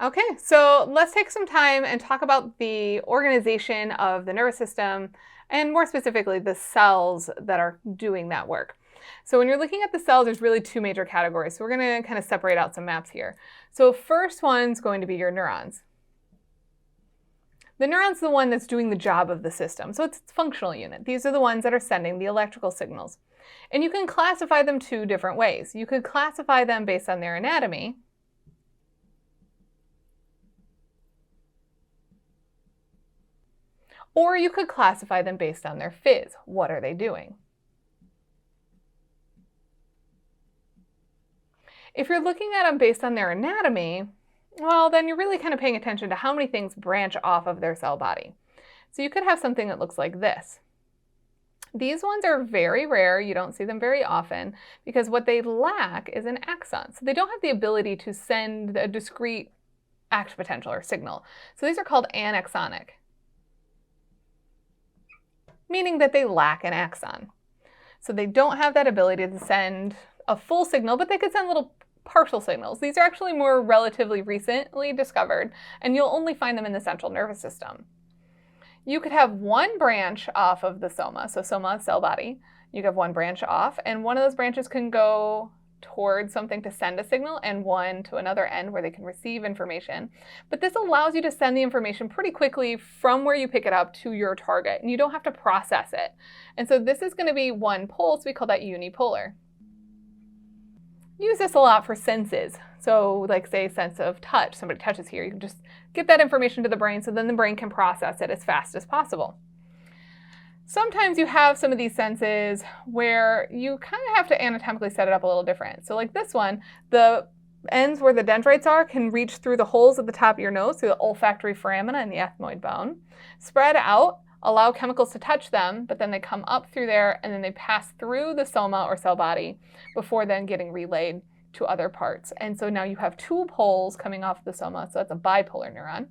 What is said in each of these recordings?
Okay, so let's take some time and talk about the organization of the nervous system and more specifically the cells that are doing that work. So when you're looking at the cells, there's really two major categories. So we're going to kind of separate out some maps here. So first one's going to be your neurons. The neuron's the one that's doing the job of the system. So it's its functional unit. These are the ones that are sending the electrical signals. And you can classify them two different ways. You could classify them based on their anatomy, or you could classify them based on their phys. What are they doing? If you're looking at them based on their anatomy, well, then you're really kind of paying attention to how many things branch off of their cell body. So you could have something that looks like this. These ones are very rare. You don't see them very often because what they lack is an axon. So they don't have the ability to send a discrete act potential or signal. So these are called anaxonic, meaning that they lack an axon. So they don't have that ability to send a full signal, but they could send little partial signals. These are actually more relatively recently discovered, and you'll only find them in the central nervous system. You could have one branch off of the soma, so soma, cell body. You could have one branch off, and one of those branches can go towards something to send a signal and one to another end where they can receive information. But this allows you to send the information pretty quickly from where you pick it up to your target, and you don't have to process it. And so this is going to be one pole, so we call that unipolar. Use this a lot for senses. So like say sense of touch, somebody touches here, you can just get that information to the brain so then the brain can process it as fast as possible. Sometimes you have some of these senses where you kind of have to anatomically set it up a little different. So like this one, the ends where the dendrites are can reach through the holes at the top of your nose, through the olfactory foramina and the ethmoid bone, spread out, allow chemicals to touch them, but then they come up through there and then they pass through the soma or cell body before then getting relayed to other parts. And so now you have two poles coming off the soma, so that's a bipolar neuron.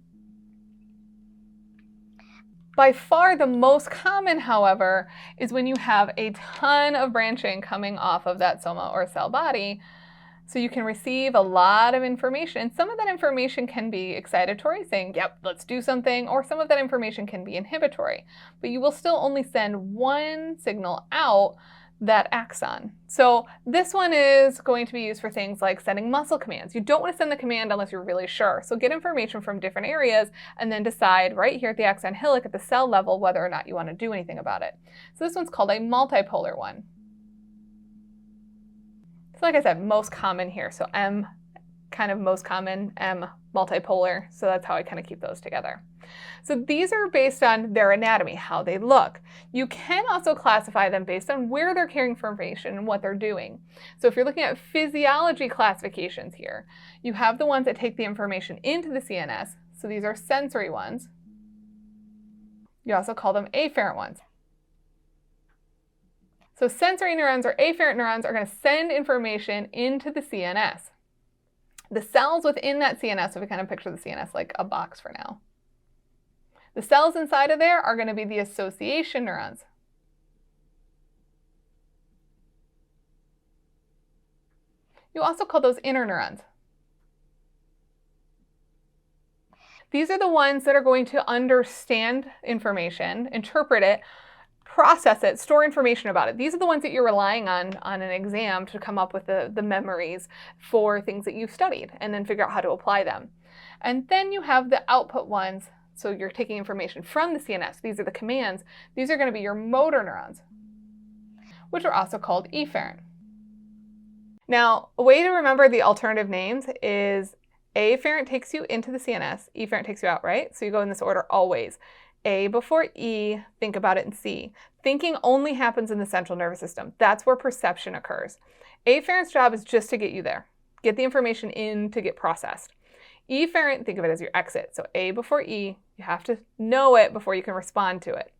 By far the most common, however, is when you have a ton of branching coming off of that soma or cell body. So you can receive a lot of information. Some of that information can be excitatory, saying, yep, let's do something, or some of that information can be inhibitory. But you will still only send one signal out, that axon. So this one is going to be used for things like sending muscle commands. You don't want to send the command unless you're really sure. So get information from different areas and then decide right here at the axon hillock at the cell level whether or not you want to do anything about it. So this one's called a multipolar one. So like I said, most common here. So M kind of most common, M multipolar. So that's how I kind of keep those together. So these are based on their anatomy, how they look. You can also classify them based on where they're carrying information and what they're doing. So if you're looking at physiology classifications here, you have the ones that take the information into the CNS. So these are sensory ones. You also call them afferent ones. So sensory neurons or afferent neurons are going to send information into the CNS. The cells within that CNS, if we kind of picture the CNS like a box for now, the cells inside of there are going to be the association neurons. You also call those inner neurons. These are the ones that are going to understand information, interpret it, process it, store information about it. These are the ones that you're relying on an exam to come up with the memories for things that you've studied and then figure out how to apply them. And then you have the output ones. So you're taking information from the CNS. These are the commands. These are going to be your motor neurons, which are also called efferent. Now, a way to remember the alternative names is afferent takes you into the CNS, efferent takes you out, right? So you go in this order always. A before E, think about it in C. Thinking only happens in the central nervous system. That's where perception occurs. Afferent's job is just to get you there, get the information in to get processed. Efferent, think of it as your exit. So A before E, you have to know it before you can respond to it.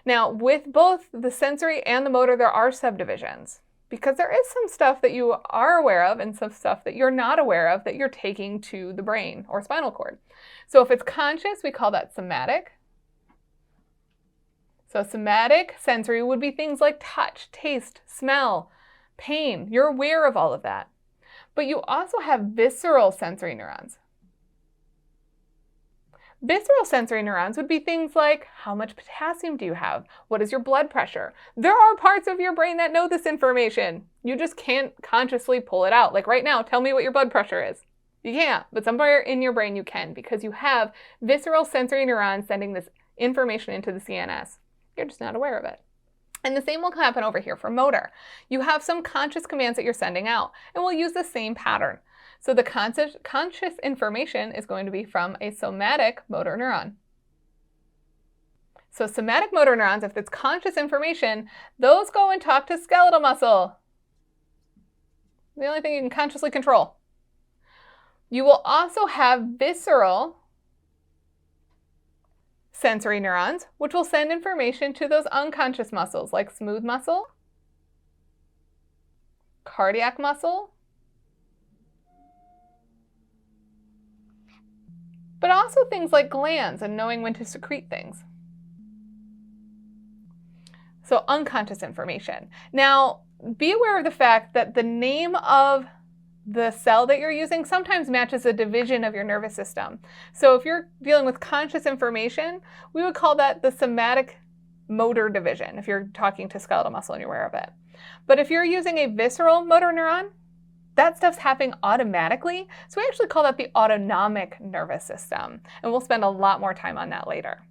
Now, with both the sensory and the motor, there are subdivisions because there is some stuff that you are aware of and some stuff that you're not aware of that you're taking to the brain or spinal cord. So if it's conscious, we call that somatic. So somatic sensory would be things like touch, taste, smell, pain. You're aware of all of that. But you also have visceral sensory neurons. Visceral sensory neurons would be things like, how much potassium do you have? What is your blood pressure? There are parts of your brain that know this information. You just can't consciously pull it out. Like right now, tell me what your blood pressure is. You can't, but somewhere in your brain you can, because you have visceral sensory neurons sending this information into the CNS. You're just not aware of it. And the same will happen over here for motor. You have some conscious commands that you're sending out, and we'll use the same pattern. So the conscious information is going to be from a somatic motor neuron. So somatic motor neurons, if it's conscious information, those go and talk to skeletal muscle. The only thing you can consciously control. You will also have visceral sensory neurons, which will send information to those unconscious muscles like smooth muscle, cardiac muscle, but also things like glands and knowing when to secrete things. So unconscious information. Now, be aware of the fact that the name of the cell that you're using sometimes matches a division of your nervous system. So if you're dealing with conscious information, we would call that the somatic motor division, if you're talking to skeletal muscle and you're aware of it. But if you're using a visceral motor neuron, that stuff's happening automatically. So we actually call that the autonomic nervous system. And we'll spend a lot more time on that later.